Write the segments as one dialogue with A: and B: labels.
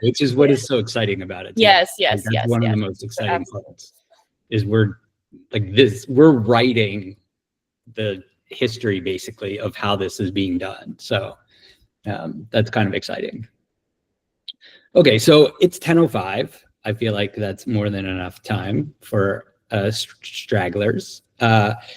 A: which is what is so exciting about it too.
B: Yes,
A: Like, that's one of the most exciting parts is we're writing the history basically of how this is being done. So that's kind of exciting. Okay, so it's 10:05. I feel like that's more than enough time for stragglers.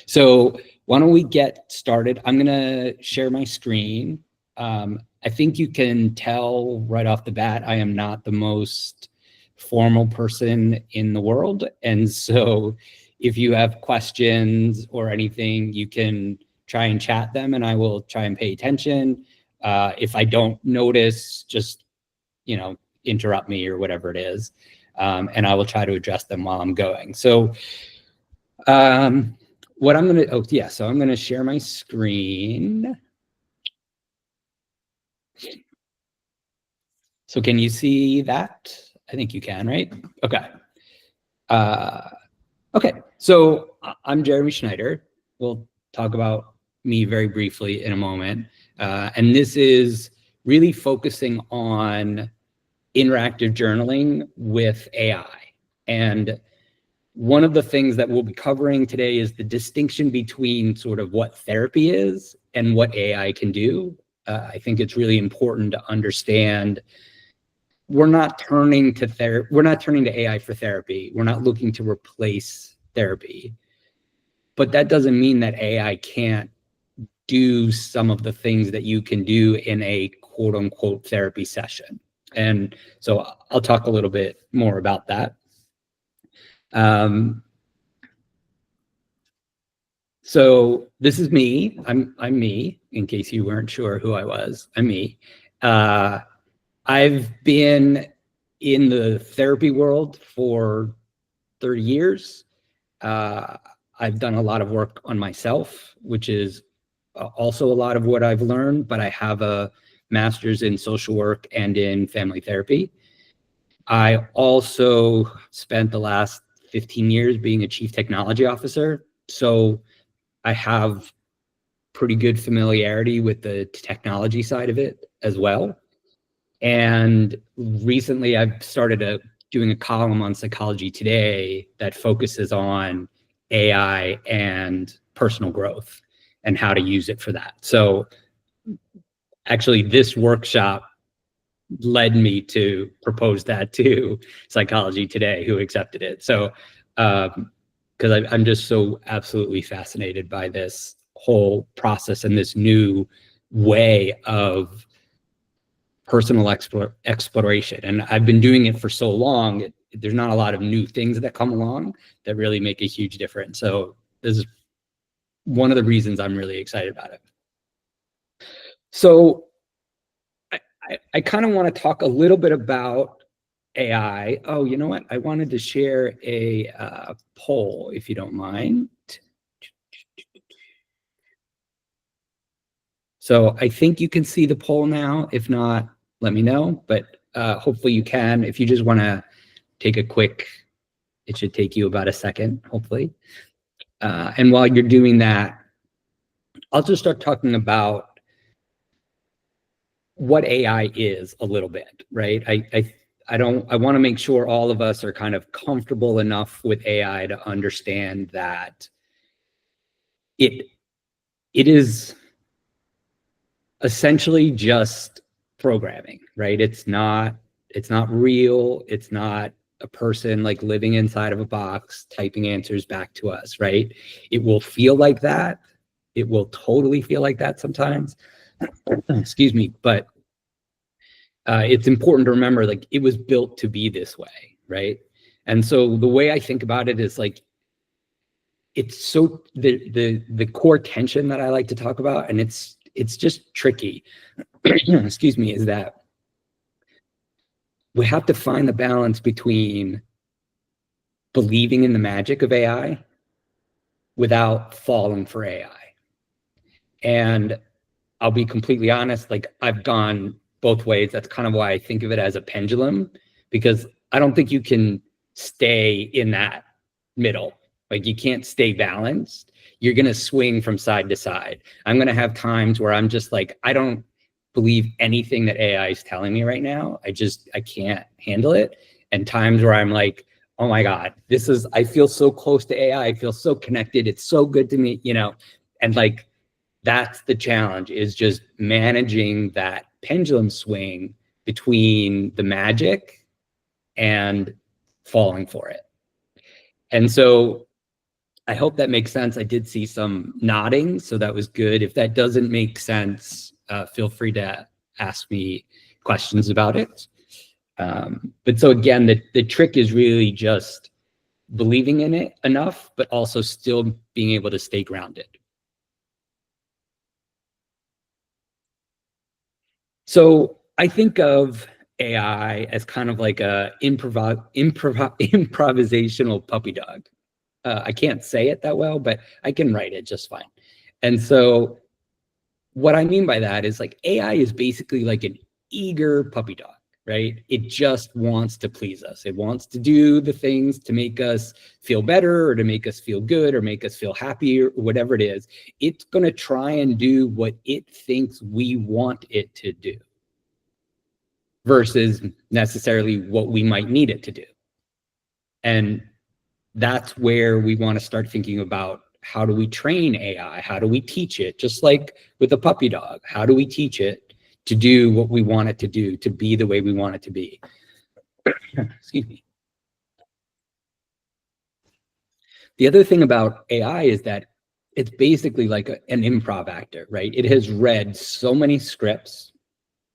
A: So why don't we get started? I'm gonna share my screen. I think you can tell right off the bat, I am not the most formal person in the world. And so if you have questions or anything, you can try and chat them and I will try and pay attention. If I don't notice, just, interrupt me or whatever it is. And I will try to address them while I'm going. So what I'm gonna, so I'm gonna share my screen. So can you see that? I think you can, right? Okay. Okay, so I'm Jeremy Schneider. We'll talk about me very briefly in a moment. And this is really focusing on interactive journaling with AI. And one of the things that we'll be covering today is the distinction between sort of what therapy is and what AI can do. I think it's really important to understand we're not turning to AI for therapy. We're not looking to replace therapy. But that doesn't mean that AI can't do some of the things that you can do in a quote unquote therapy session. And so I'll talk a little bit more about that. So this is me. I'm me, in case you weren't sure who I was. I'm me. I've been in the therapy world for 30 years. I've done a lot of work on myself, which is also a lot of what I've learned, but I have a master's in social work and in family therapy. I also spent the last 15 years being a chief technology officer. So I have pretty good familiarity with the technology side of it as well. And recently I've started doing a column on Psychology Today that focuses on AI and personal growth and how to use it for that. So actually this workshop led me to propose that to Psychology Today, who accepted it. So, because I'm just so absolutely fascinated by this whole process and this new way of personal exploration. And I've been doing it for so long, there's not a lot of new things that come along that really make a huge difference. So this is one of the reasons I'm really excited about it. So I kind of want to talk a little bit about AI. Oh, you know what? I wanted to share a poll, if you don't mind. So I think you can see the poll now. If not, let me know, but hopefully you can. If you just want to take a quick, it should take you about a second, hopefully. And while you're doing that, I'll just start talking about what AI is a little bit, right? I want to make sure all of us are kind of comfortable enough with AI to understand that it is essentially just programming, right? It's not real. It's not a person like living inside of a box typing answers back to us, right? It will feel like that. It will totally feel like that sometimes. Excuse me, but it's important to remember, like, it was built to be this way, right? And so the way I think about it is like, it's so the core tension that I like to talk about, and it's just tricky, excuse me, is that we have to find the balance between believing in the magic of AI without falling for AI. And I'll be completely honest, like, I've gone both ways. That's kind of why I think of it as a pendulum, because I don't think you can stay in that middle. Like, you can't stay balanced. You're going to swing from side to side. I'm going to have times where I'm just like, I don't believe anything that AI is telling me right now. I can't handle it. And times where I'm like, oh my God, I feel so close to AI. I feel so connected. It's so good to me, and like, that's the challenge, is just managing that pendulum swing between the magic and falling for it. And so I hope that makes sense. I did see some nodding, so that was good. If that doesn't make sense, feel free to ask me questions about it. But so again, the trick is really just believing in it enough, but also still being able to stay grounded. So I think of AI as kind of like a improvisational puppy dog. I can't say it that well, but I can write it just fine. And so what I mean by that is, like, AI is basically like an eager puppy dog, right? It just wants to please us. It wants to do the things to make us feel better, or to make us feel good, or make us feel happy, or whatever it is. It's going to try and do what it thinks we want it to do, versus necessarily what we might need it to do. And that's where we want to start thinking about, how do we train AI? How do we teach it? Just like with a puppy dog, how do we teach it to do what we want it to do, to be the way we want it to be? Excuse me. The other thing about AI is that it's basically like an improv actor, right? It has read so many scripts,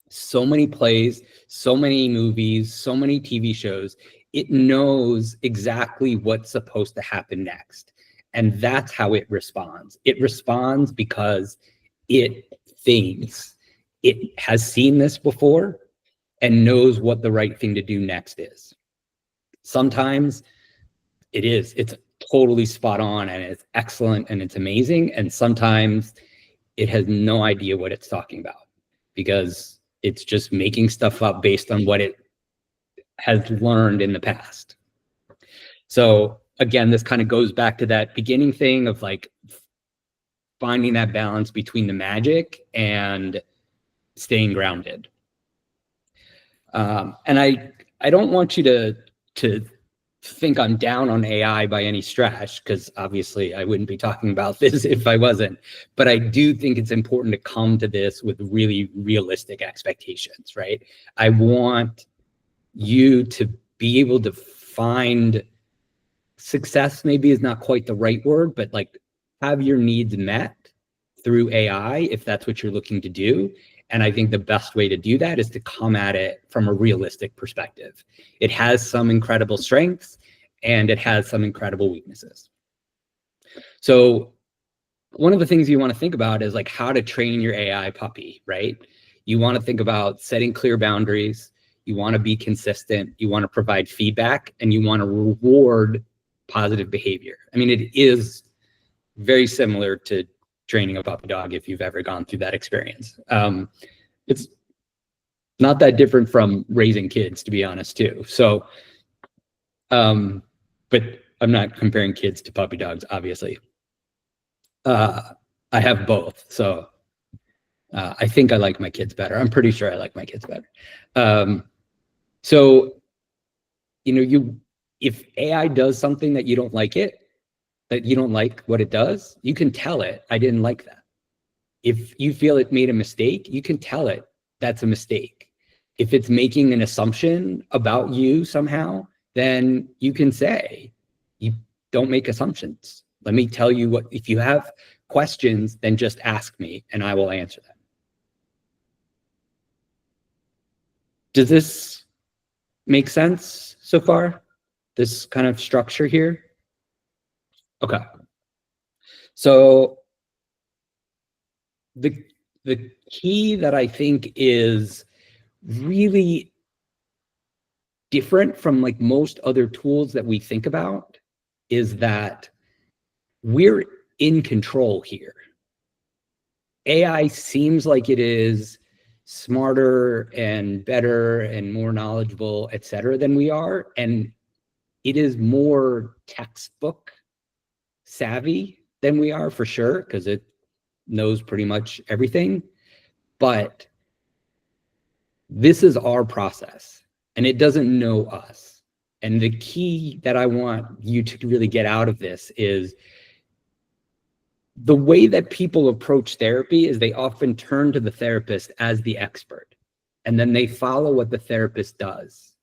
A: so many plays, so many movies, so many TV shows. It knows exactly what's supposed to happen next. And that's how it responds. It responds because it thinks it has seen this before and knows what the right thing to do next is. Sometimes it's totally spot on, and it's excellent, and it's amazing. And sometimes it has no idea what it's talking about, because it's just making stuff up based on what it has learned in the past. So again, this kind of goes back to that beginning thing of like finding that balance between the magic and staying grounded. And I don't want you to think I'm down on AI by any stretch, because obviously I wouldn't be talking about this if I wasn't. But I do think it's important to come to this with really realistic expectations, right? I want you to be able to find success, maybe is not quite the right word, but like, have your needs met through AI, if that's what you're looking to do. And I think the best way to do that is to come at it from a realistic perspective. It has some incredible strengths, and it has some incredible weaknesses. So one of the things you want to think about is like how to train your AI puppy, right? You want to think about setting clear boundaries. You want to be consistent. You want to provide feedback, and you want to reward positive behavior. I mean, it is very similar to training a puppy dog, if you've ever gone through that experience. It's not that different from raising kids, to be honest, too. So, but I'm not comparing kids to puppy dogs, obviously. I have both, so I think I like my kids better. I'm pretty sure I like my kids better. So, if AI does something that you don't like what it does, you can tell it, I didn't like that. If you feel it made a mistake, you can tell it that's a mistake. If it's making an assumption about you somehow, then you can say, you don't make assumptions. Let me tell you what, if you have questions, then just ask me and I will answer them. Does this make sense so far? This kind of structure here? Okay. So the key that I think is really different from like most other tools that we think about is that we're in control here. AI seems like it is smarter and better and more knowledgeable, et cetera, than we are. And it is more textbook savvy than we are, for sure, because it knows pretty much everything. But This is our process, and it doesn't know us. And the key that I want you to really get out of this is the way that people approach therapy is they often turn to the therapist as the expert, and then they follow what the therapist does.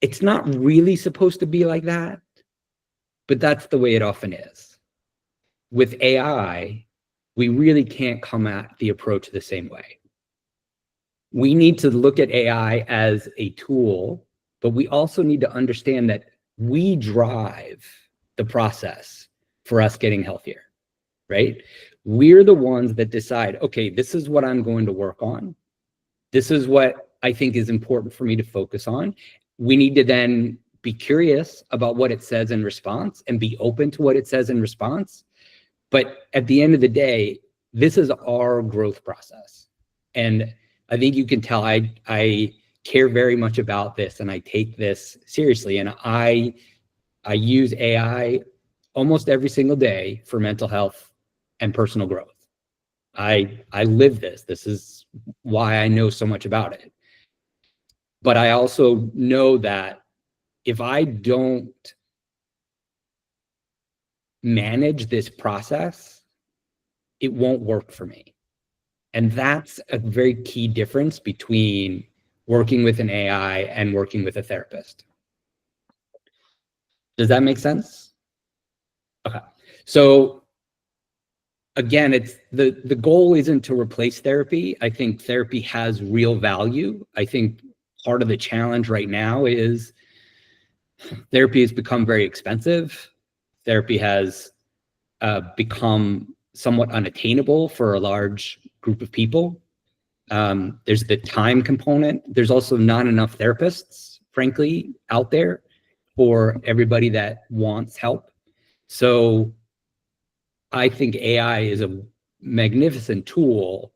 A: It's not really supposed to be like that, but that's the way it often is. With AI, we really can't come at the approach the same way. We need to look at AI as a tool, but we also need to understand that we drive the process for us getting healthier, right? We're the ones that decide, okay, this is what I'm going to work on. This is what I think is important for me to focus on. We need to then be curious about what it says in response and be open to what it says in response. But at the end of the day, this is our growth process. And I think you can tell I care very much about this, and I take this seriously. And I use AI almost every single day for mental health and personal growth. I live this. This is why I know so much about it. But I also know that if I don't manage this process, it won't work for me. And that's a very key difference between working with an AI and working with a therapist. Does that make sense? Okay. So again, it's the goal isn't to replace therapy. I think therapy has real value. I think part of the challenge right now is therapy has become very expensive. Therapy has become somewhat unattainable for a large group of people. There's the time component. There's also not enough therapists, frankly, out there for everybody that wants help. So I think AI is a magnificent tool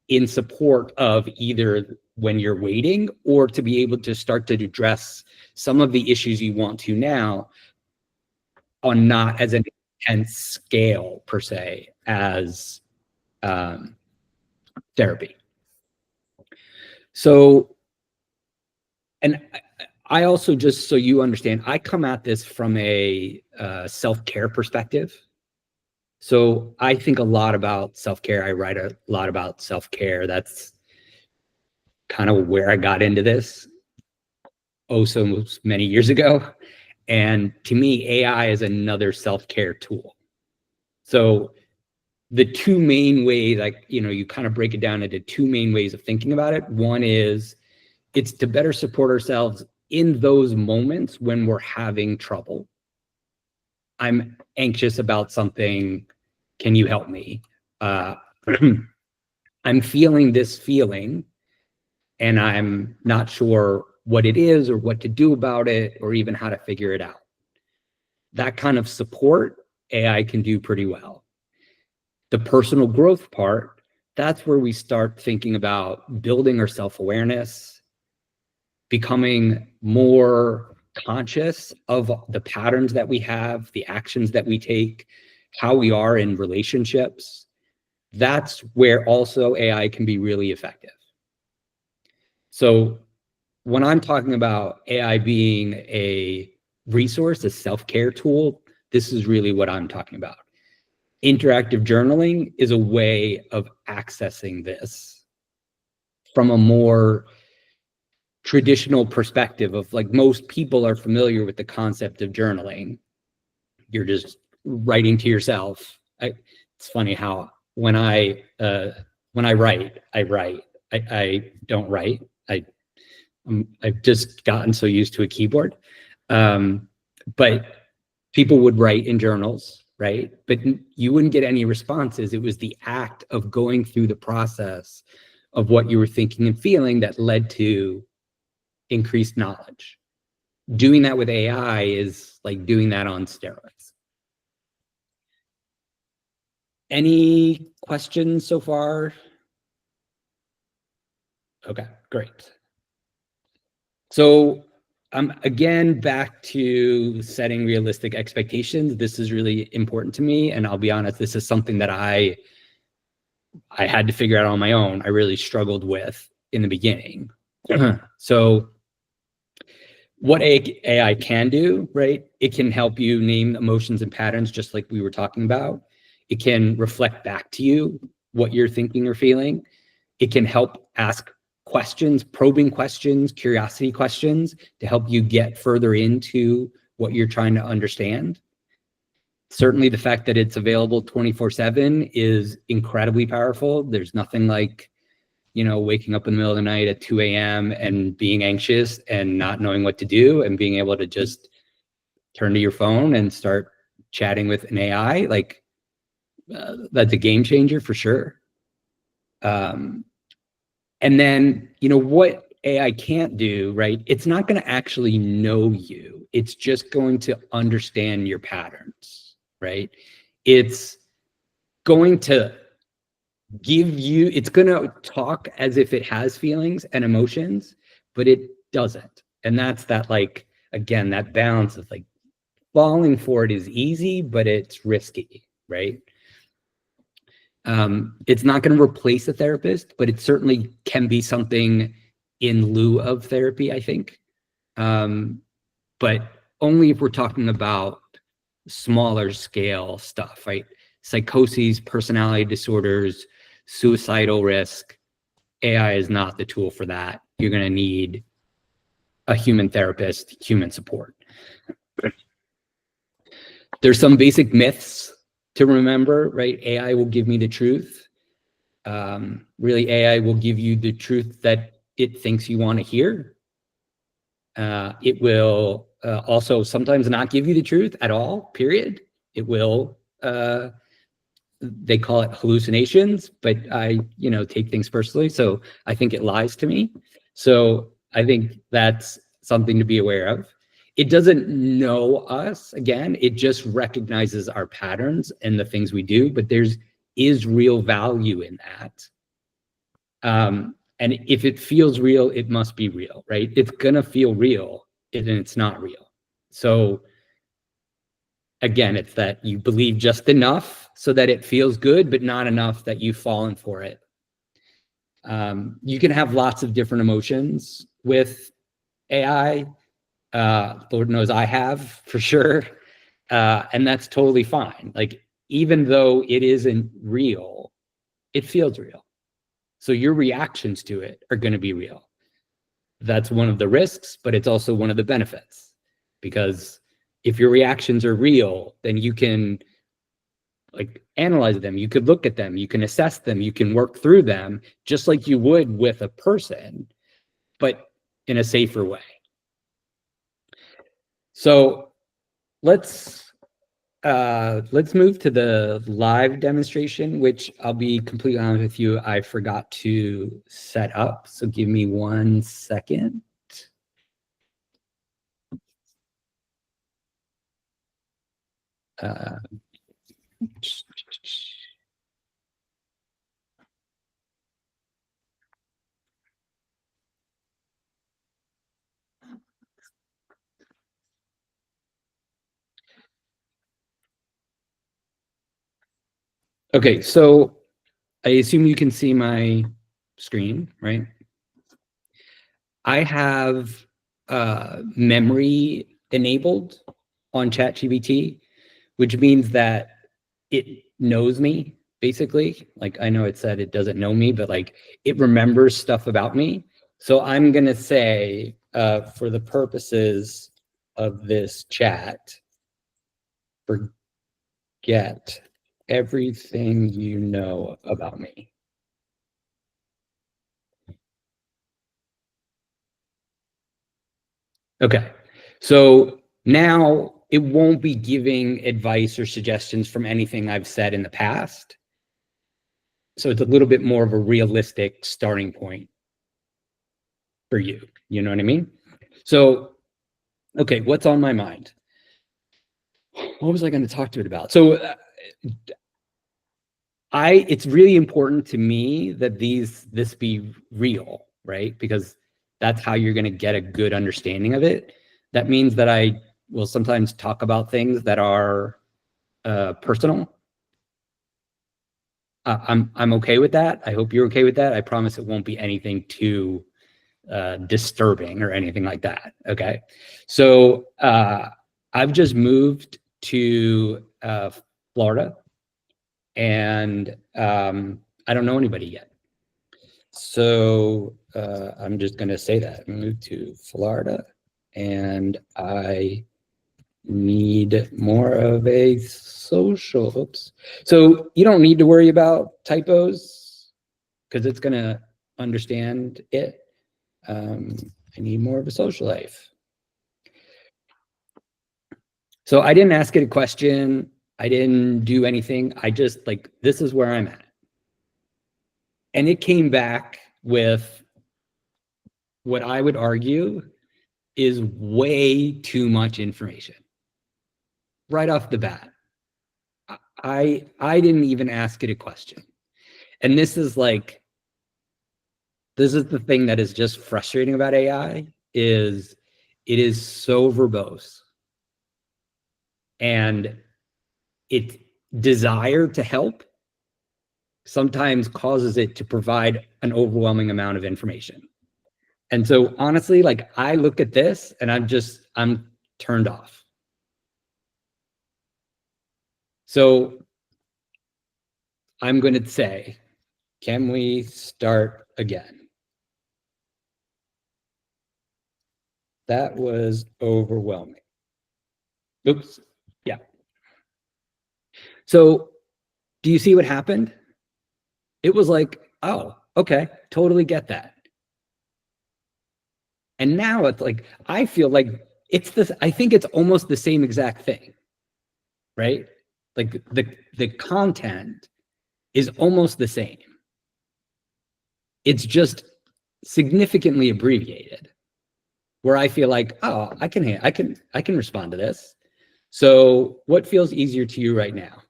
A: in support of either when you're waiting or to be able to start to address some of the issues you want to now on not as an intense scale per se as therapy. So, and I also, just so you understand, I come at this from a self-care perspective. So I think a lot about self-care. I write a lot about self-care. That's kind of where I got into this so many years ago. And to me, AI is another self-care tool. So the two main ways, like, you kind of break it down into two main ways of thinking about it. One is it's to better support ourselves in those moments when we're having trouble. I'm anxious about something. Can you help me? I'm feeling this feeling and I'm not sure what it is or what to do about it or even how to figure it out. That kind of support AI can do pretty well. The personal growth part, that's where we start thinking about building our self-awareness, becoming more conscious of the patterns that we have, the actions that we take, how we are in relationships. That's where also AI can be really effective. So when I'm talking about AI being a resource, a self-care tool, this is really what I'm talking about. Interactive journaling is a way of accessing this from a more traditional perspective of, like, most people are familiar with the concept of journaling. You're just writing to yourself. It's funny how when I write, I don't write. I've just gotten so used to a keyboard. But people would write in journals, right? But you wouldn't get any responses. It was the act of going through the process of what you were thinking and feeling that led to increased knowledge. Doing that with AI is like doing that on steroids. Any questions so far? Okay, great. So again, back to setting realistic expectations. This is really important to me. And I'll be honest, this is something that I I had to figure out on my own, I really struggled with in the beginning. So what AI can do, right? It can help you name emotions and patterns, just like we were talking about. It can reflect back to you what you're thinking or feeling. It can help ask questions, probing questions, curiosity questions to help you get further into what you're trying to understand. Certainly the fact that it's available 24/7 is incredibly powerful. There's nothing like, waking up in the middle of the night at 2 a.m. and being anxious and not knowing what to do and being able to just turn to your phone and start chatting with an AI. Like, that's a game changer for sure. And then, what AI can't do, right? It's not going to actually know you. It's just going to understand your patterns, right? It's going to it's going to talk as if it has feelings and emotions, but it doesn't. And that's that, like, again, that balance of like falling for it is easy, but it's risky, right? It's not going to replace a therapist, but it certainly can be something in lieu of therapy, I think. But only if we're talking about smaller scale stuff, right? Psychoses, personality disorders, suicidal risk. AI is not the tool for that. You're going to need a human therapist, human support. There's some basic myths to remember, right? AI will give me the truth. Really, AI will give you the truth that it thinks you want to hear. It will also sometimes not give you the truth at all, period. It will, they call it hallucinations, but I, take things personally. So I think it lies to me. So I think that's something to be aware of. It doesn't know us. Again, it just recognizes our patterns and the things we do, but is real value in that. And if it feels real, it must be real, right? It's gonna feel real, and it's not real. So again, it's that you believe just enough so that it feels good, but not enough that you've fallen for it. You can have lots of different emotions with AI. Lord knows I have, for sure. And that's totally fine. Like, even though it isn't real, it feels real. So your reactions to it are going to be real. That's one of the risks, but it's also one of the benefits, because if your reactions are real, then you can like analyze them. You could look at them, you can assess them, you can work through them just like you would with a person, but in a safer way. So let's move to the live demonstration, which I'll be completely honest with you, I forgot to set up. So give me 1 second. Okay, so I assume you can see my screen, right? I have memory enabled on ChatGPT, which means that it knows me, basically. Like, I know it said it doesn't know me, but like it remembers stuff about me. So I'm gonna say, for the purposes of this chat, forget everything you know about me. Okay, so now it won't be giving advice or suggestions from anything I've said in the past. So it's a little bit more of a realistic starting point for you. You know what I mean? So, okay, what's on my mind? What was I going to talk to it about? So it's really important to me that this be real, right? Because that's how you're going to get a good understanding of it. That means that I will sometimes talk about things that are personal. I'm okay with that. I hope you're okay with that. I promise it won't be anything too disturbing or anything like that. Okay. So I've just moved to Florida, and I don't know anybody yet. So I'm just going to say that I moved to Florida, and I need more of a social. Oops. So you don't need to worry about typos because it's going to understand it. I need more of a social life. So I didn't ask it a question. I didn't do anything. I just like, this is where I'm at. And it came back with what I would argue is way too much information right off the bat. I didn't even ask it a question. And this is the thing that is just frustrating about AI is it is so verbose, and its desire to help sometimes causes it to provide an overwhelming amount of information. And so honestly, like I look at this and I'm turned off. So I'm going to say, can we start again? That was overwhelming. Oops. Yeah. So do you see what happened? It was like, oh, okay, totally get that. And now it's like, I feel like it's this, I think it's almost the same exact thing, right? Like the content is almost the same. It's just significantly abbreviated, where I feel like, oh, I can respond to this. So what feels easier to you right now?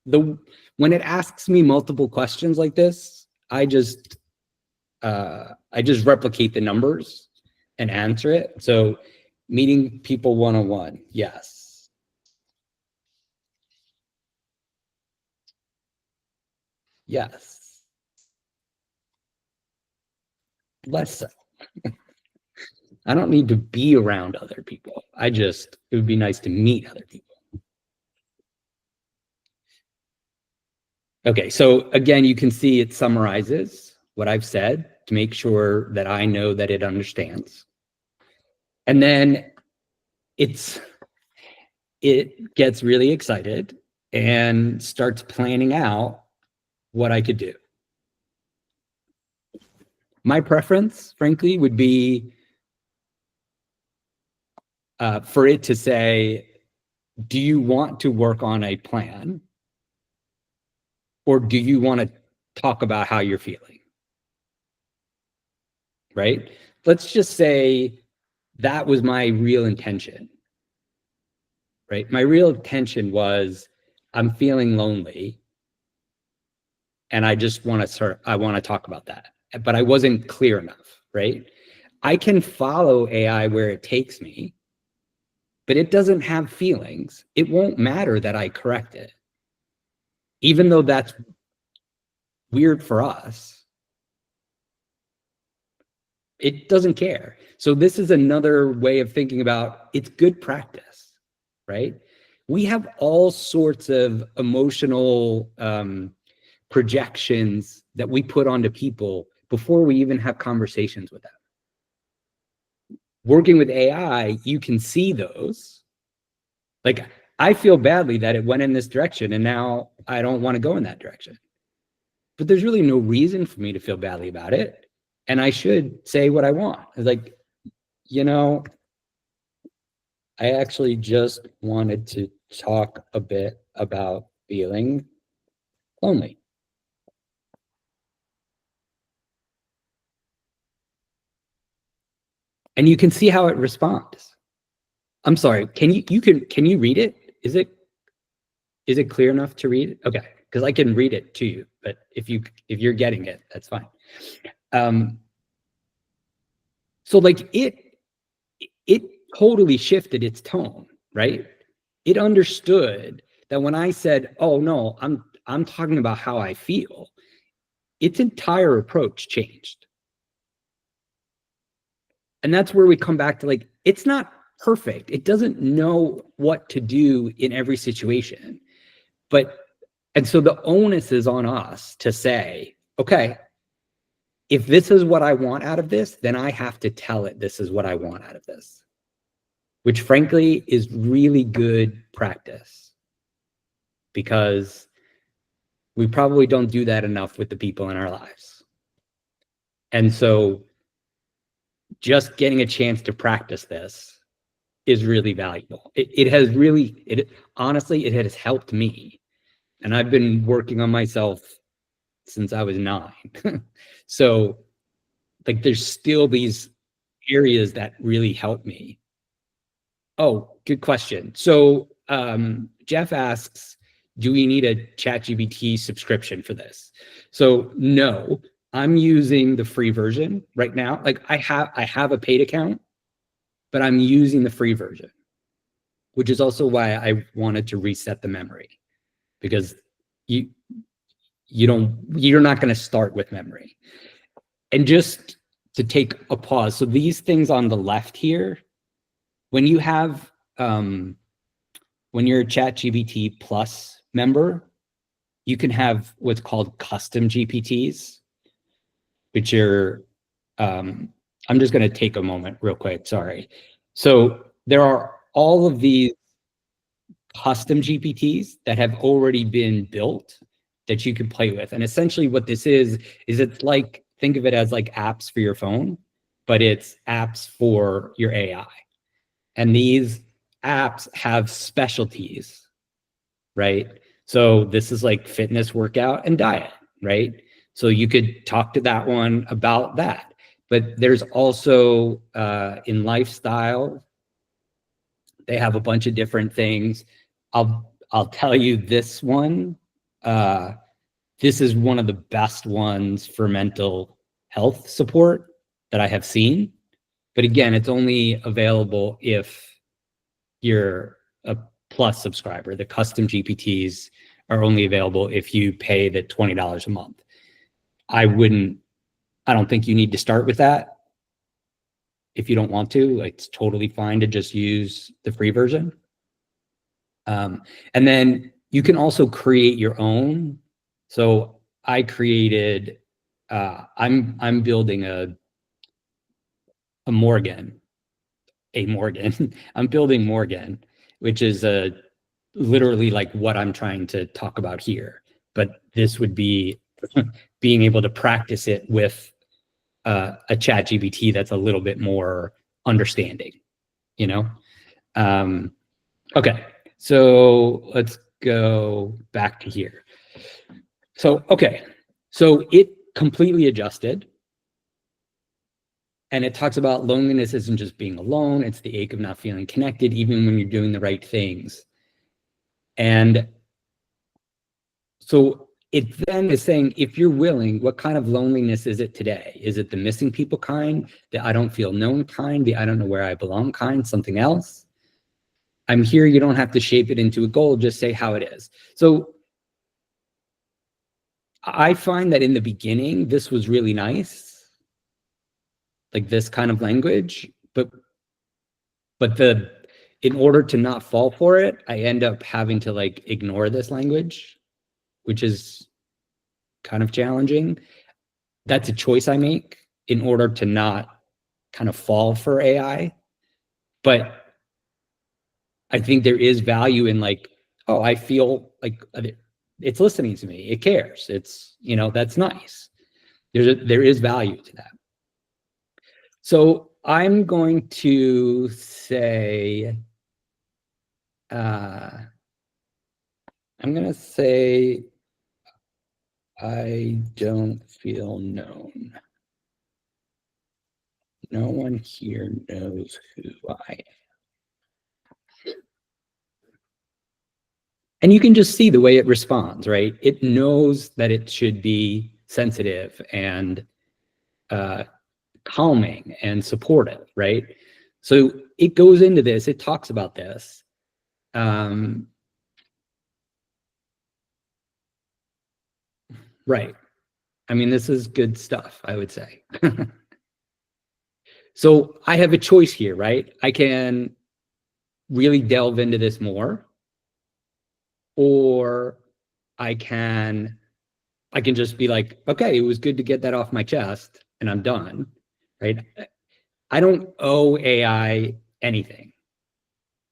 A: When it asks me multiple questions like this, I just replicate the numbers and answer it. So meeting people one-on-one, yes. Yes. Less so. I don't need to be around other people. It would be nice to meet other people. Okay, so again, you can see it summarizes what I've said to make sure that I know that it understands. And then it gets really excited and starts planning out what I could do. My preference, frankly, would be for it to say, do you want to work on a plan? Or do you want to talk about how you're feeling? Right? Let's just say that was my real intention. Right? My real intention was I'm feeling lonely, and I just want to talk about that. But I wasn't clear enough, right? I can follow AI where it takes me, but it doesn't have feelings. It won't matter that I correct it. Even though that's weird for us, it doesn't care. So this is another way of thinking about it's good practice, right? We have all sorts of emotional projections that we put onto people before we even have conversations with them. Working with AI, you can see those. Like, I feel badly that it went in this direction, and now I don't want to go in that direction. But there's really no reason for me to feel badly about it. And I should say what I want. It's like, you know, I actually just wanted to talk a bit about feeling lonely. And you can see how it responds. I'm sorry, can you read it? Is it clear enough to read? Okay, because I can read it to you, but if you're getting it, that's fine. So like it totally shifted its tone, right? It understood that when I said, "Oh no, I'm talking about how I feel, its entire approach changed. And that's where we come back to, like, it's not perfect. It doesn't know what to do in every situation. And so the onus is on us to say, okay, if this is what I want out of this, then I have to tell it this is what I want out of this, which frankly is really good practice, because we probably don't do that enough with the people in our lives. And so just getting a chance to practice this is really valuable. It has really, honestly, it has helped me. And I've been working on myself since I was 9. So like, there's still these areas that really help me. Oh, good question. So Jeff asks, do we need a ChatGPT subscription for this? So no, I'm using the free version right now. Like, I have a paid account, but I'm using the free version, which is also why I wanted to reset the memory, because you're not going to start with memory. And just to take a pause, so these things on the left here, when you have when you're a ChatGPT Plus member, you can have what's called custom GPTs, which are I'm just going to take a moment real quick, sorry. So there are all of these custom GPTs that have already been built that you can play with. And essentially what this is it's like, think of it as like apps for your phone, but it's apps for your AI. And these apps have specialties, right? So this is like fitness, workout, and diet, right? So you could talk to that one about that. But there's also in lifestyle, they have a bunch of different things. I'll tell you this one. This is one of the best ones for mental health support that I have seen. But again, it's only available if you're a Plus subscriber. The custom GPTs are only available if you pay the $20 a month. I don't think you need to start with that. If you don't want to, it's totally fine to just use the free version. And then you can also create your own. So I created, I'm building a Morgan. I'm building Morgan, which is literally like what I'm trying to talk about here. But this would be being able to practice it with a ChatGPT that's a little bit more understanding, you know? Okay, so let's go back to here. So, okay, so it completely adjusted. And it talks about loneliness isn't just being alone, it's the ache of not feeling connected, even when you're doing the right things. And so it then is saying, if you're willing, what kind of loneliness is it today? Is it the missing people kind, the I don't feel known kind, the I don't know where I belong kind, something else? I'm here, you don't have to shape it into a goal, just say how it is. So I find that in the beginning, this was really nice, like this kind of language, but in order to not fall for it, I end up having to like ignore this language, which is kind of challenging. That's a choice I make in order to not kind of fall for AI. But I think there is value in like, oh, I feel like it's listening to me. It cares. It's, that's nice. There is value to that. So I'm going to say, I'm going to say, I don't feel known. No one here knows who I am. And you can just see the way it responds, right? It knows that it should be sensitive and calming and supportive, right? So it goes into this, it talks about this. Right. I mean, this is good stuff, I would say. So I have a choice here, right? I can really delve into this more, or I can just be like, okay, it was good to get that off my chest and I'm done, right? I don't owe AI anything,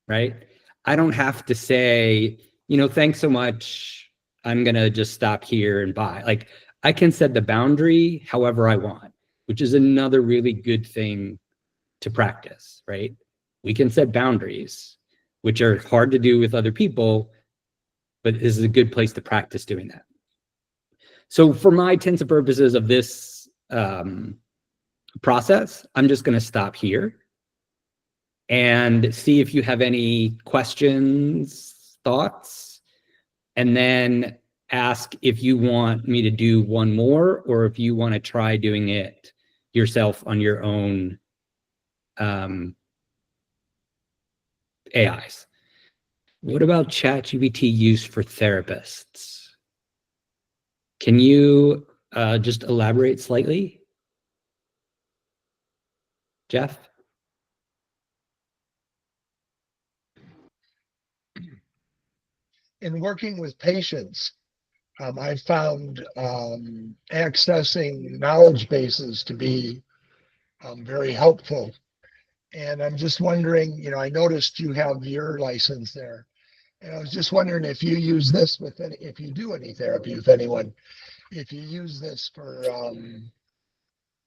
A: right? I don't have to say, thanks so much. I'm going to just stop here and buy. Like, I can set the boundary however I want, which is another really good thing to practice, right? We can set boundaries, which are hard to do with other people, but this is a good place to practice doing that. So for my intents and purposes of this process, I'm just going to stop here and see if you have any questions, thoughts, and then ask if you want me to do one more or if you want to try doing it yourself on your own AIs. What about ChatGPT used for therapists? Can you just elaborate slightly, Jeff?
B: In working with patients, I found accessing knowledge bases to be very helpful. And I'm just wondering, I noticed you have your license there. And I was just wondering if you use this if you do any therapy with anyone, if you use this for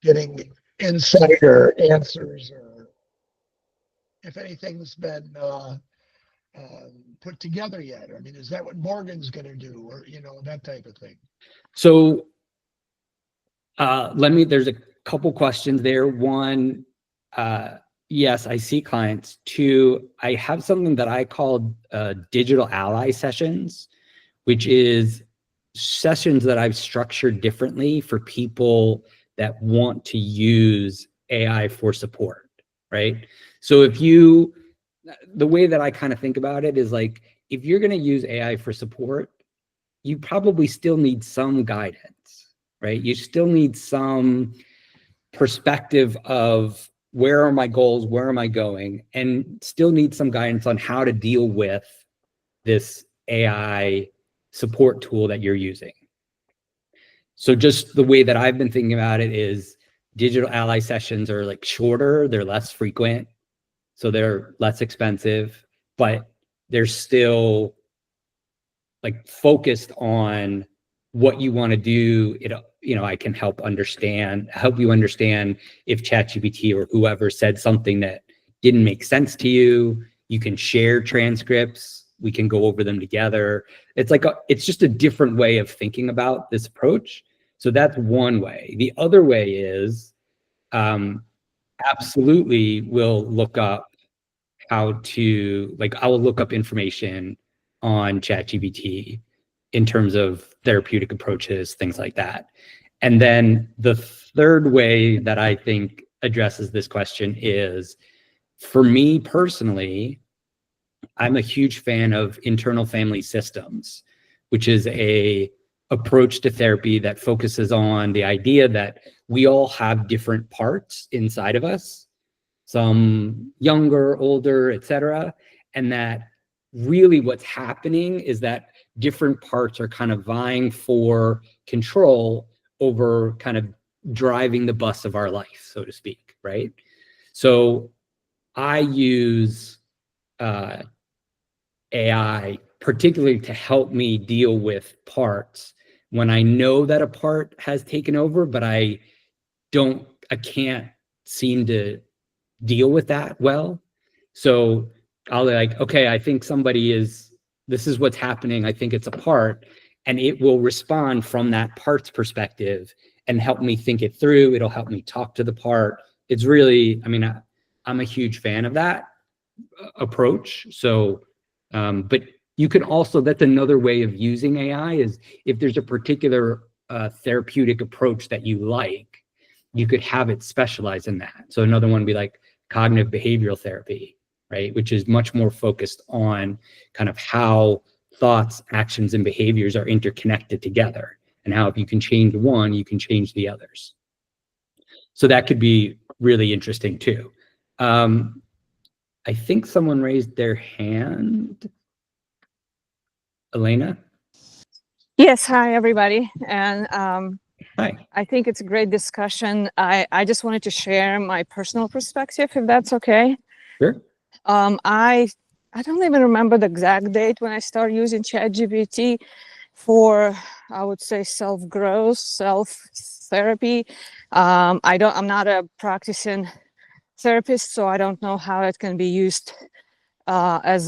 B: getting insight or answers, or if anything's been put together yet. I mean, is that what Morgan's going to do, or that type of thing?
A: So there's a couple questions there. One, yes, I see clients. Two, I have something that I call digital ally sessions, which is sessions that I've structured differently for people that want to use AI for support, right? So the way that I kind of think about it is like, if you're going to use AI for support, you probably still need some guidance, right? You still need some perspective of where are my goals, where am I going, and still need some guidance on how to deal with this AI support tool that you're using. So just the way that I've been thinking about it is digital ally sessions are like shorter, they're less frequent, so they're less expensive, but they're still like focused on what you want to do. I can help you understand if ChatGPT or whoever said something that didn't make sense to you. You can share transcripts. We can go over them together. It's just a different way of thinking about this approach. So that's one way. The other way is absolutely we'll look up I will look up information on ChatGPT in terms of therapeutic approaches, things like that. And then the third way that I think addresses this question is, for me personally, I'm a huge fan of internal family systems, which is a approach to therapy that focuses on the idea that we all have different parts inside of us, some younger, older, etc., and that really what's happening is that different parts are kind of vying for control over kind of driving the bus of our life, so to speak, right? So I use AI particularly to help me deal with parts when I know that a part has taken over, but I can't seem to deal with that well. So I'll be like, okay, I think this is what's happening. I think it's a part, and it will respond from that part's perspective and help me think it through. It'll help me talk to the part. It's really, I'm a huge fan of that approach. So, but you can also, that's another way of using AI is if there's a particular therapeutic approach that you like, you could have it specialize in that. So another one would be like cognitive behavioral therapy, right? Which is much more focused on kind of how thoughts, actions, and behaviors are interconnected together. and how if you can change one, you can change the others. So that could be really interesting too. I think someone raised their hand. Elena?
C: Yes, hi everybody. And
A: Hi.
C: I think it's a great discussion. I just wanted to share my personal perspective, if that's okay.
A: Sure.
C: I don't even remember the exact date when I started using ChatGPT for, I would say, self-growth, self-therapy. I'm not a practicing therapist, so I don't know how it can be used as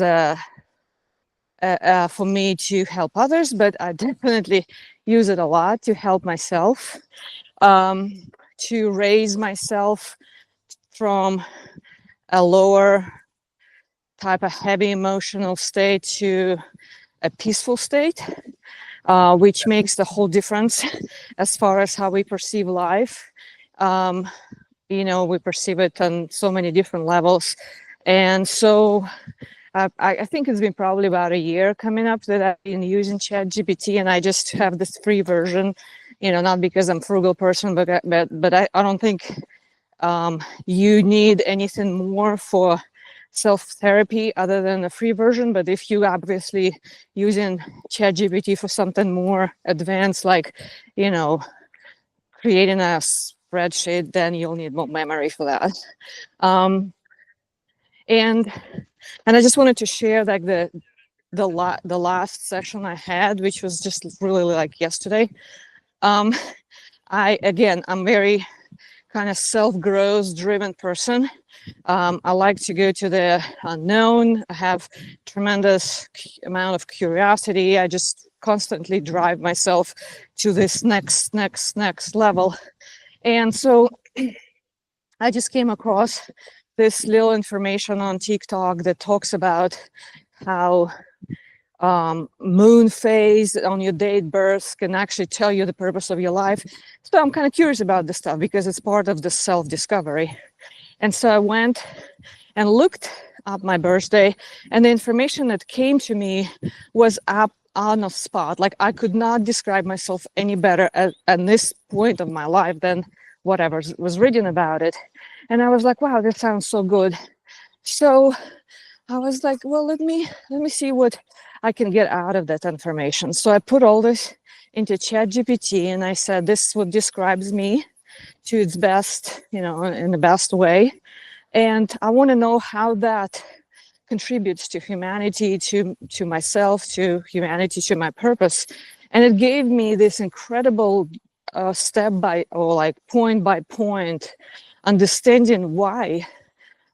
C: for me to help others, but I definitely use it a lot to help myself, to raise myself from a lower type of heavy emotional state to a peaceful state, which makes the whole difference as far as how we perceive life. We perceive it on so many different levels. And so I think it's been probably about a year coming up that I've been using ChatGPT, and I just have this free version, not because I'm a frugal person, but I don't think you need anything more for self-therapy other than the free version. But if you obviously using ChatGPT for something more advanced, like, creating a spreadsheet, then you'll need more memory for that. And I just wanted to share like the last session I had, which was just really like yesterday. I'm very kind of self-growth driven person. I like to go to the unknown. I have tremendous amount of curiosity. I just constantly drive myself to this next level. And so I just came across this little information on TikTok that talks about how moon phase on your date birth can actually tell you the purpose of your life. So I'm kind of curious about this stuff because it's part of the self-discovery. And so I went and looked up my birthday, and the information that came to me was up on the spot. Like, I could not describe myself any better at this point of my life than whatever was written about it. And I was like, wow, this sounds so good. So I was like, well, let me see what I can get out of that information. So I put all this into ChatGPT, and I said, this is what describes me to its best, in the best way. And I want to know how that contributes to humanity, to myself, to humanity, to my purpose. And it gave me this incredible point by point understanding why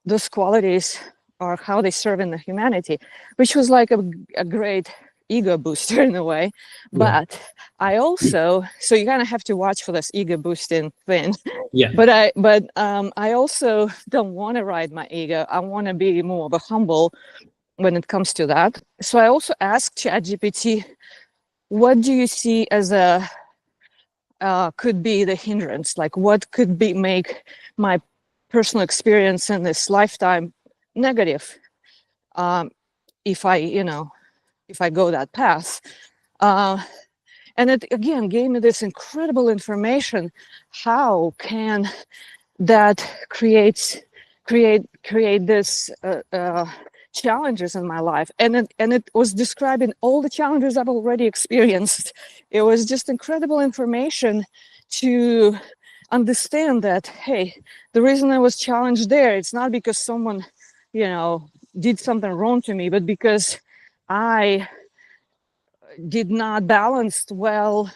C: those qualities are how they serve in the humanity, which was like a great ego booster in a way. Yeah. But I also, so you kind of have to watch for this ego boosting thing.
A: Yeah.
C: But I also don't want to ride my ego. I want to be more of a humble when it comes to that. So I also asked ChatGPT, what do you see as could be the hindrance? Like, what could make my personal experience in this lifetime negative if I go that path? And it again gave me this incredible information. How can that create this challenges in my life? And it was describing all the challenges I've already experienced. It was just incredible information to understand that, hey, the reason I was challenged there, it's not because someone, did something wrong to me, but because I did not balance well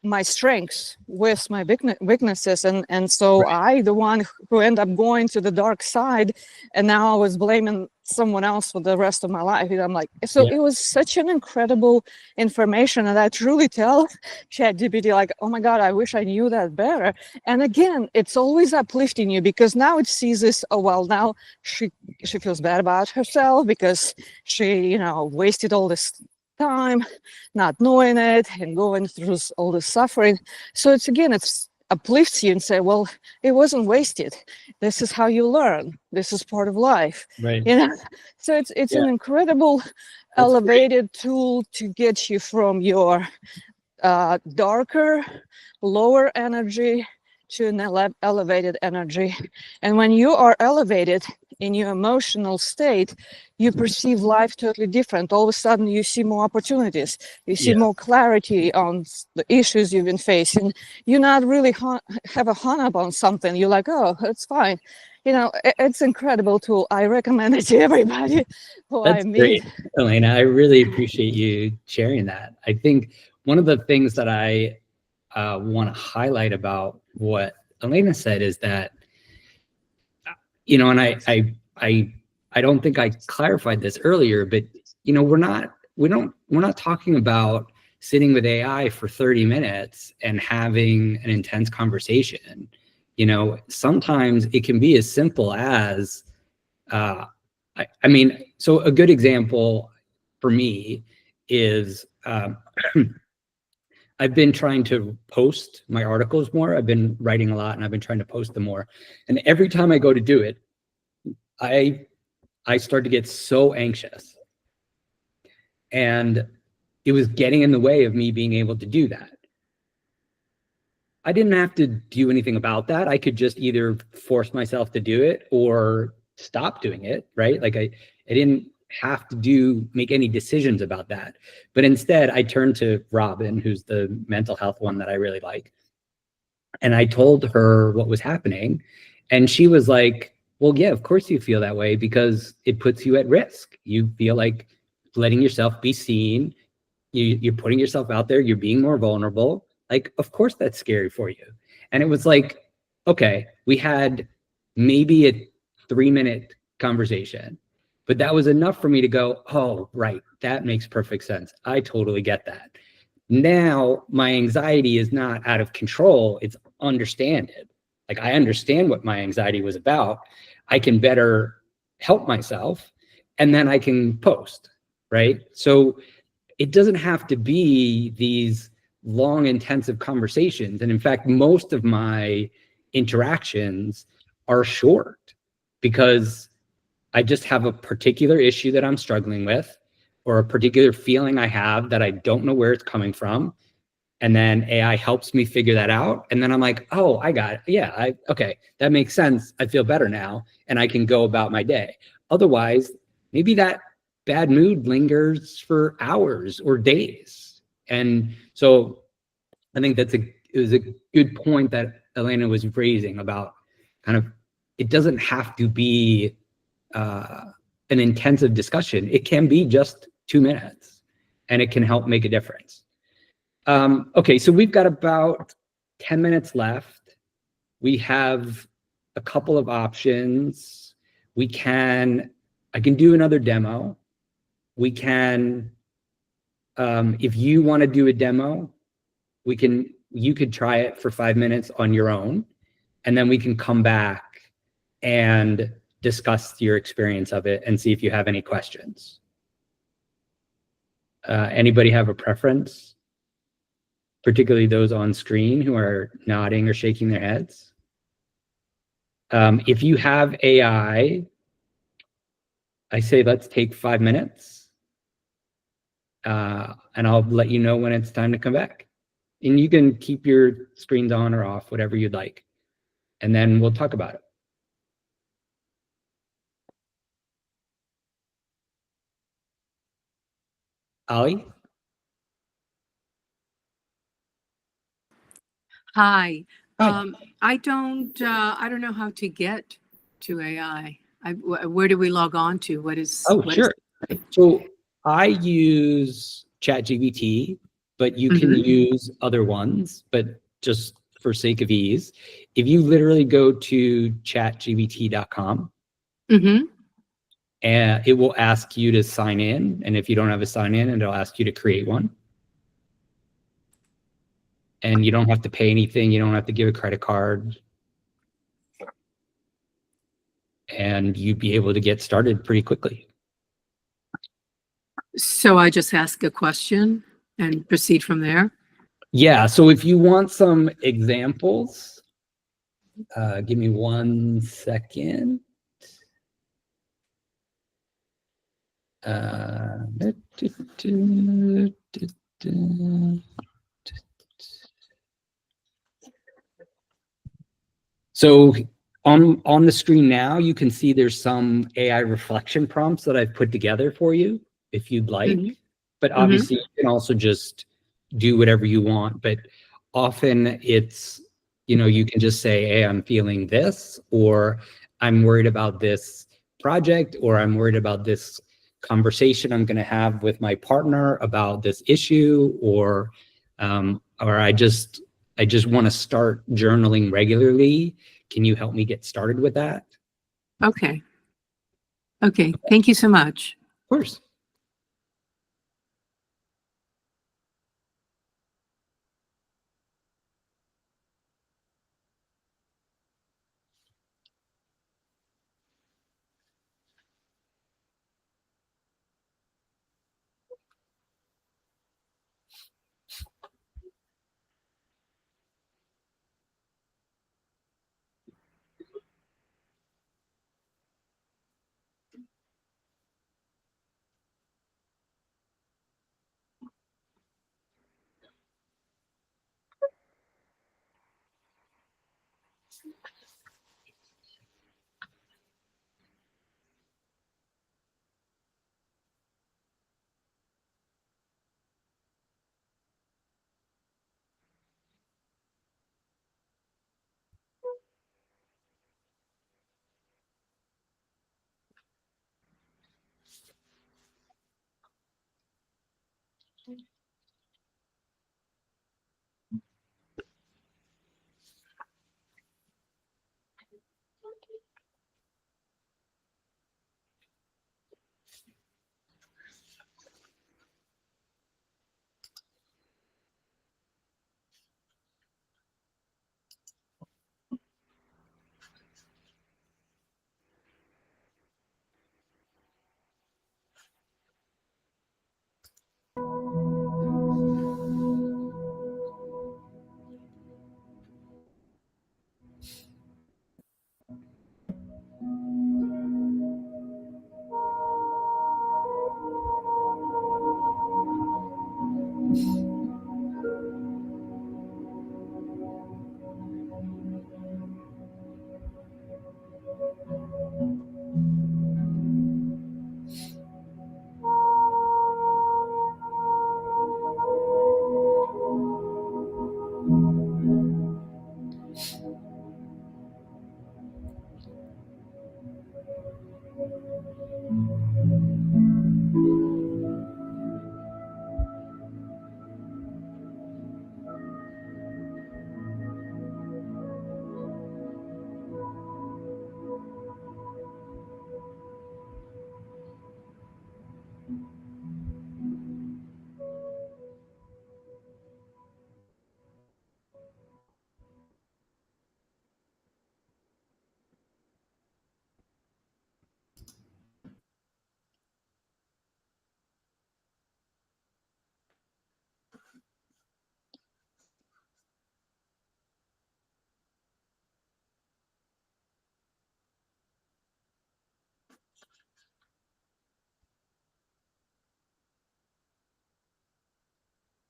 C: my strengths with my weaknesses, and so right. I, the one who ended up going to the dark side, and now I was blaming someone else for the rest of my life. And I'm like, so yeah. It was such an incredible information, and I truly tell ChatGPT, like, oh my God, I wish I knew that better. And again, it's always uplifting you, because now it sees this, oh well, now she feels bad about herself because she, wasted all this time not knowing it and going through all the suffering. So it's uplifts you and say, well, it wasn't wasted. This is how you learn. This is part of life.
A: Right.
C: So it's an incredible elevated tool to get you from your darker, lower energy to an elevated energy. And when you are elevated in your emotional state, you perceive life totally different. All of a sudden, you see more opportunities. You see more clarity on the issues you've been facing. You're not really have a hung up on something. You're like, oh, it's fine. You know, it's incredible tool. I recommend it to everybody who I
A: That's
C: meet.
A: great, Elena. I really appreciate you sharing that. I think one of the things that I want to highlight about what Elena said is that, you know, and I don't think I clarified this earlier, but you know, we're not talking about sitting with AI for 30 minutes and having an intense conversation. You know, sometimes it can be as simple as, I mean, so a good example for me is I've been trying to post my articles more. I've been writing a lot and I've been trying to post them more. And every time I go to do it, I start to get so anxious. And it was getting in the way of me being able to do that. I didn't have to do anything about that. I could just either force myself to do it or stop doing it, right? Like I didn't have to make any decisions about that. But instead, I turned to Robin, who's the mental health one that I really like. And I told her what was happening. And she was like, well, yeah, of course you feel that way because it puts you at risk. You feel like letting yourself be seen. You're putting yourself out there. You're being more vulnerable. Like, of course that's scary for you. And it was like, okay, we had maybe a 3-minute conversation, but that was enough for me to go, oh, right, that makes perfect sense. I totally get that. Now my anxiety is not out of control. It's understanded. Like I understand what my anxiety was about. I can better help myself and then I can post, right? So it doesn't have to be these long, intensive conversations. And in fact, most of my interactions are short because I just have a particular issue that I'm struggling with or a particular feeling I have that I don't know where it's coming from. And then AI helps me figure that out. And then I'm like, oh, I got it. Yeah, okay, that makes sense. I feel better now and I can go about my day. Otherwise, maybe that bad mood lingers for hours or days. And so I think it was a good point that Elena was raising about kind of, it doesn't have to be an intensive discussion. It can be just 2 minutes and it can help make a difference. Okay, so we've got about 10 minutes left. We have a couple of options. I can do another demo. We can, if you want to do a demo, you could try it for 5 minutes on your own, and then we can come back and discuss your experience of it and see if you have any questions. Anybody have a preference? Particularly those on screen who are nodding or shaking their heads. If you have AI, I say let's take 5 minutes, and I'll let you know when it's time to come back. And you can keep your screens on or off, whatever you'd like, and then we'll talk about it. Ali?
D: Hi.
A: Hi.
D: I don't know how to get to AI. Where do we log on to? What is?
A: Sure. So I use ChatGPT, but you can use other ones, but just for sake of ease, if you literally go to chatgpt.com, and it will ask you to sign in. And if you don't have a sign in, it'll ask you to create one. And you don't have to pay anything. You don't have to give a credit card. And you'd be able to get started pretty quickly.
D: So I just ask a question and proceed from there?
A: Yeah, so if you want some examples, give me 1 second. So on the screen now, you can see there's some AI reflection prompts that I've put together for you if you'd like.
D: Mhm.
A: But obviously you can also just do whatever you want. But often it's, you can just say, hey, I'm feeling this, or I'm worried about this project, or I'm worried about this conversation I'm going to have with my partner about this issue, or I just want to start journaling regularly. Can you help me get started with that?
D: Okay. Okay. Thank you so much.
A: Of course.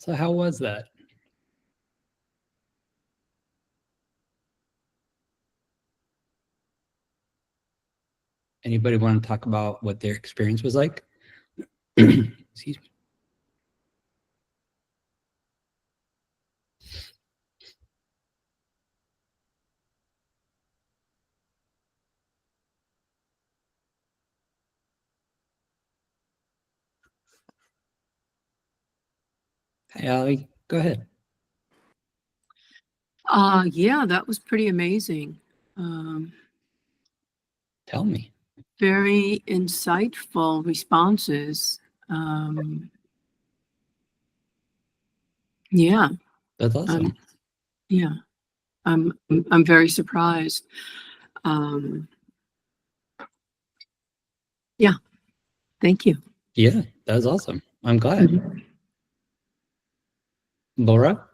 A: So how was that? Anybody want to talk about what their experience was like? Excuse me. Hey, Ali, go ahead.
D: Yeah, that was pretty amazing.
A: Tell me.
D: Very insightful responses. Yeah,
A: That's awesome.
D: yeah. I'm very surprised. Yeah, thank you.
A: Yeah, that was awesome. I'm glad.
D: Mhm.
A: Laura?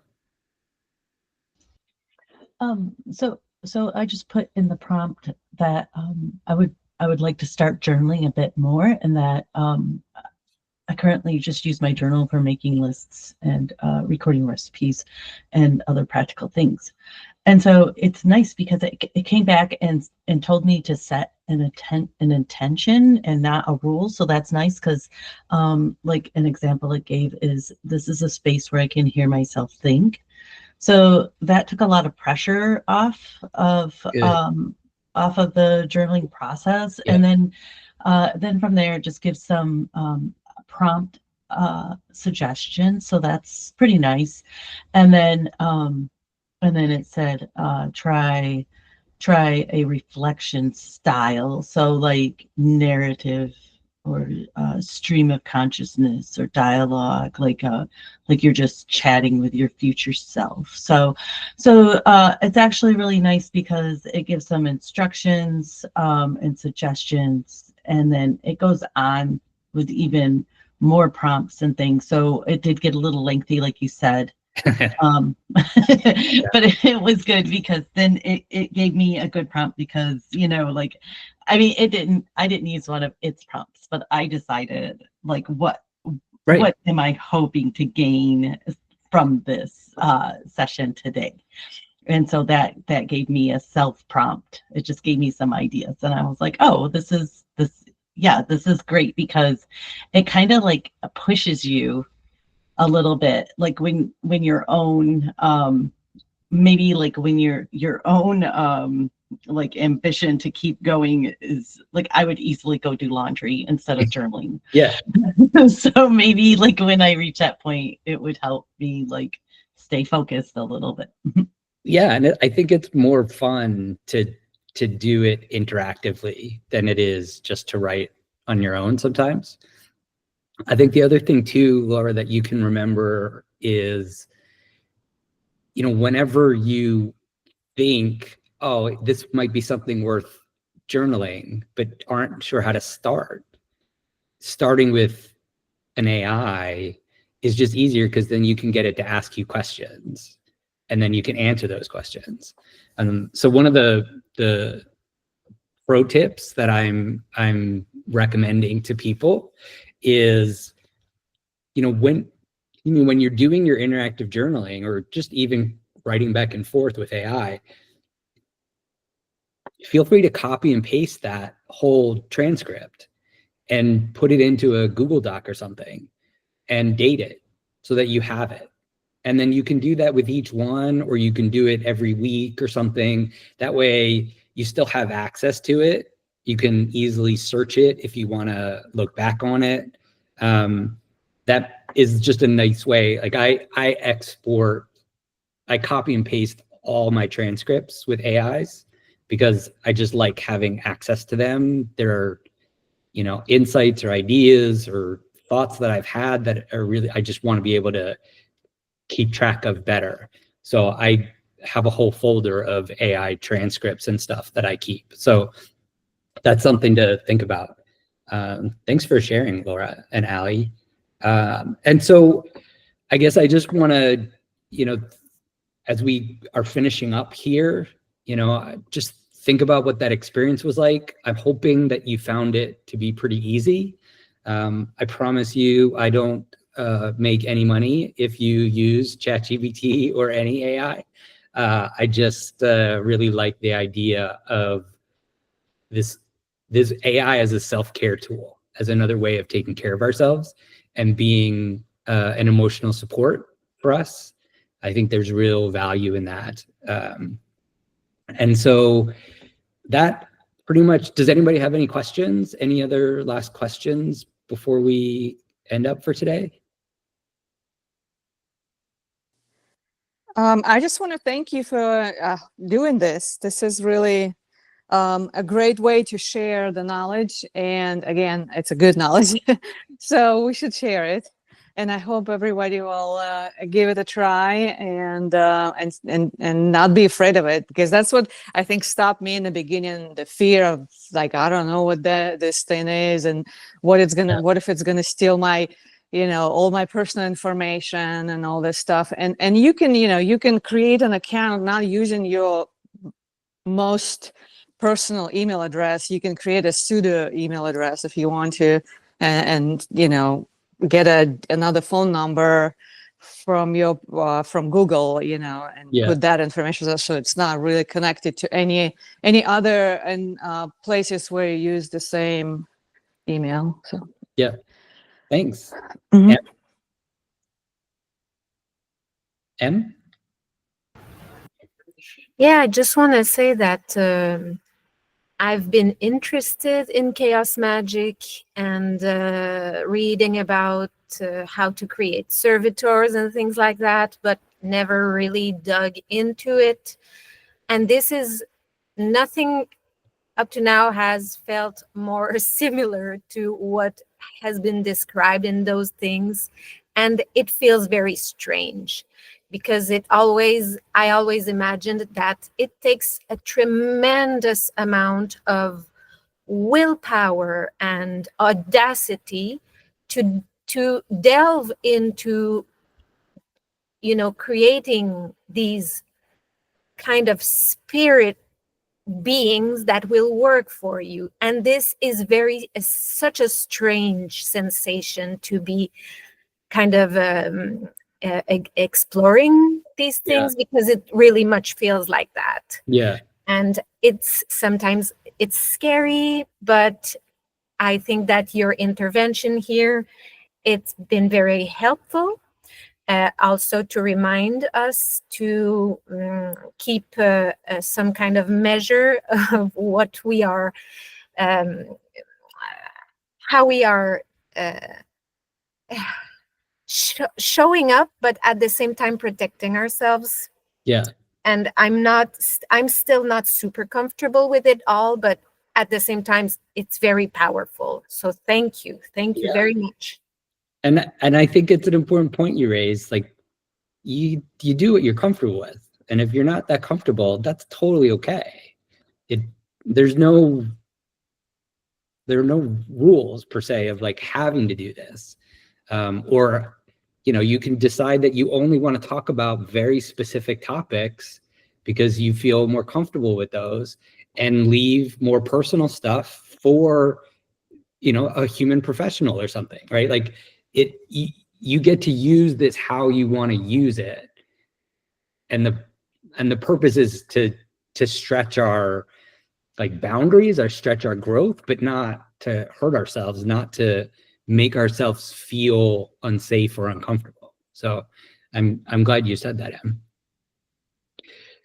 E: So I just put in the prompt that I would like to start journaling a bit more, and that I currently just use my journal for making lists and recording recipes and other practical things. And so it's nice because it came back and told me to set an intention and not a rule. So that's nice because like an example it gave is, this is a space where I can hear myself think. So that took a lot of pressure off of
A: Good.
E: The journaling process.
A: Yeah.
E: And then from there, it just gives some prompt suggestions. So that's pretty nice. And then it said, try a reflection style. So like narrative or stream of consciousness or dialogue, like you're just chatting with your future self. So it's actually really nice because it gives some instructions and suggestions, and then it goes on with even more prompts and things. So it did get a little lengthy, like you said. But it was good because then it gave me a good prompt because, like, I mean, I didn't use one of its prompts, but I decided like what am I hoping to gain from this session today? And so that gave me a self prompt. It just gave me some ideas, and I was like, oh, this is great because it kind of like pushes you a little bit, like when your own maybe like when your own like ambition to keep going is like, I would easily go do laundry instead of journaling.
A: Yeah.
E: So maybe like when I reach that point, it would help me like stay focused a little bit.
A: Yeah, and I think it's more fun to do it interactively than it is just to write on your own sometimes. I think the other thing too, Laura, that you can remember is, whenever you think, oh, this might be something worth journaling, but aren't sure how to start, starting with an AI is just easier because then you can get it to ask you questions and then you can answer those questions. So one of the pro tips that I'm recommending to people is, when you're doing your interactive journaling or just even writing back and forth with AI, feel free to copy and paste that whole transcript and put it into a Google Doc or something and date it so that you have it. And then you can do that with each one, or you can do it every week or something. That way you still have access to it. You can easily search it if you want to look back on it. That is just a nice way. Like I copy and paste all my transcripts with AIs because I just like having access to them. There are, insights or ideas or thoughts that I've had that are really, I just want to be able to keep track of better. So I have a whole folder of AI transcripts and stuff that I keep. So that's something to think about. Thanks for sharing, Laura and Allie. And so I guess I just want to, as we are finishing up here, just think about what that experience was like. I'm hoping that you found it to be pretty easy. I promise you, I don't make any money if you use ChatGPT or any AI. I just really like the idea of this AI as a self-care tool, as another way of taking care of ourselves and being an emotional support for us. I think there's real value in that. And so that pretty much, does anybody have any questions? Any other last questions before we end up for today?
C: I just want to thank you for doing this. This is really a great way to share the knowledge. And again, it's a good knowledge. So we should share it. And I hope everybody will give it a try and not be afraid of it, because that's what I think stopped me in the beginning, the fear of like, I don't know what this thing is and what if it's gonna steal my, all my personal information and all this stuff. And you can create an account not using your most personal email address. You can create a pseudo email address if you want to, and get another phone number from your from Google, you know, and
A: Yeah.
C: put that information there, so it's not really connected to any other and places where you use the same email. So
A: Yeah. Thanks.
C: Mhm.
A: Em?
F: Yeah, I just want to say that I've been interested in chaos magic and reading about how to create servitors and things like that, but never really dug into it. And this is nothing up to now has felt more similar to what has been described in those things. And it feels very strange because I always imagined that it takes a tremendous amount of willpower and audacity to delve into, you know, creating these kind of spirit beings that will work for you. And this is such a strange sensation to be kind of exploring these things, because it really much feels like that.
A: Yeah.
F: And sometimes it's scary, but I think that your intervention here, it's been very helpful. Also to remind us to keep some kind of measure of what we are, how we are showing up, but at the same time protecting ourselves.
A: Yeah.
F: And I'm still not super comfortable with it all, but at the same time, it's very powerful. So thank you very much.
A: And I think it's an important point you raised. Like, you do what you're comfortable with, and if you're not that comfortable, that's totally okay. There are no rules per se of like having to do this, or you know, you can decide that you only want to talk about very specific topics because you feel more comfortable with those, and leave more personal stuff for, you know, a human professional or something, right? Like you get to use this how you want to use it, and the purpose is to stretch our like boundaries, or stretch our growth, but not to hurt ourselves, not to make ourselves feel unsafe or uncomfortable. So I'm glad you said that, Em.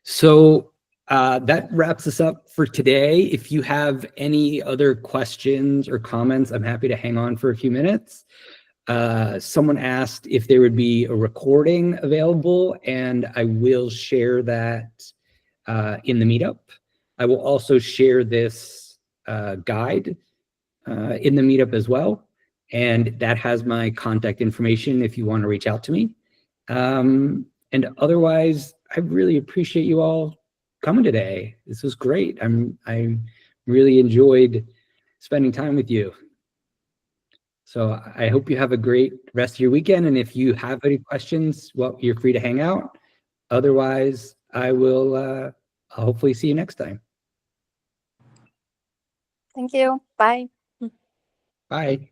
A: So that wraps us up for today. If you have any other questions or comments, I'm happy to hang on for a few minutes. Someone asked if there would be a recording available, and I will share that in the meetup. I will also share this guide in the meetup as well, and that has my contact information if you want to reach out to me. And otherwise, I really appreciate you all coming today. This was great. I really enjoyed spending time with you. So I hope you have a great rest of your weekend. And if you have any questions, well, you're free to hang out. Otherwise, I will I'll hopefully see you next time.
G: Thank you. Bye.
A: Bye.